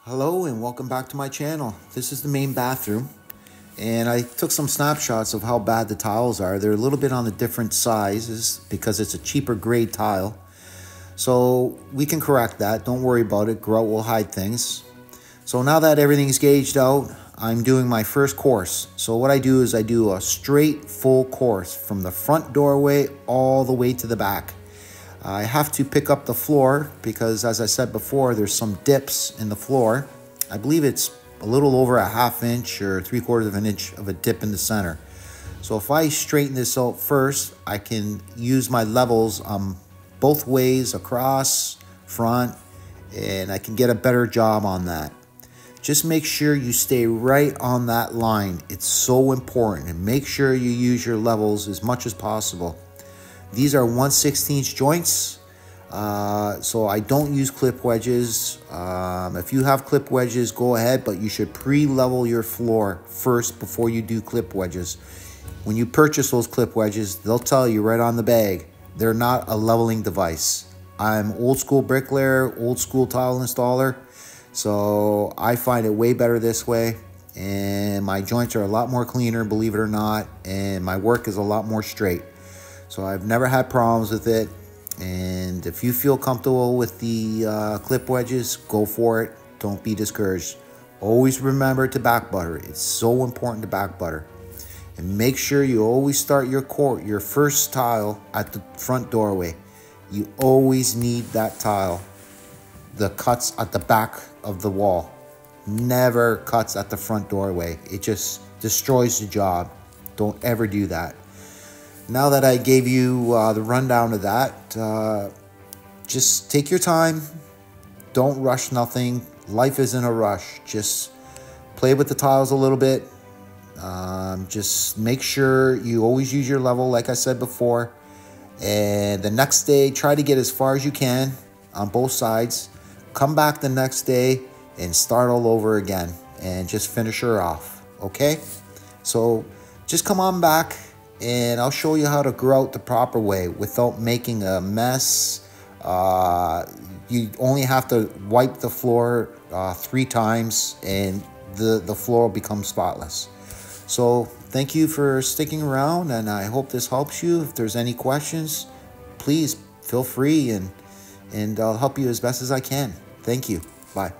Hello and welcome back to my channel. This is the main bathroom and I took some snapshots of how bad the tiles are. They're a little bit on the different sizes because it's a cheaper grade tile. So we can correct that. Don't worry about it. Grout will hide things. So now that everything's gauged out, I'm doing my first course. So what I do is I do a straight full course from the front doorway all the way to the back. I have to pick up the floor because, as I said before, there's some dips in the floor. I believe it's a little over a ½ inch or 3/4 of an inch of a dip in the center. So if I straighten this out first, I can use my levels both ways, across, front, and I can get a better job on that. Just make sure you stay right on that line. It's so important, and make sure you use your levels as much as possible. These are 1/16 joints, so I don't use clip wedges. If you have clip wedges, go ahead, but you should pre-level your floor first before you do clip wedges. When you purchase those clip wedges, they'll tell you right on the bag, they're not a leveling device. I'm old school bricklayer, old school tile installer, so I find it way better this way. And my joints are a lot more cleaner, believe it or not, and my work is a lot more straight. So I've never had problems with it. And if you feel comfortable with the clip wedges, go for it. Don't be discouraged. Always remember to back butter. It's so important to back butter. And make sure you always start your first tile at the front doorway. You always need that tile. The cuts at the back of the wall. Never cuts at the front doorway. It just destroys the job. Don't ever do that. Now that I gave you the rundown of that, just take your time. Don't rush nothing. Life isn't a rush. Just play with the tiles a little bit. Just make sure you always use your level, like I said before. And the next day, try to get as far as you can on both sides. Come back the next day and start all over again and just finish her off, okay? So just come on back, and I'll show you how to grout the proper way without making a mess. You only have to wipe the floor 3 times and the floor will become spotless. So thank you for sticking around, and I hope this helps you. If there's any questions, please feel free, and I'll help you as best as I can. Thank you. Bye.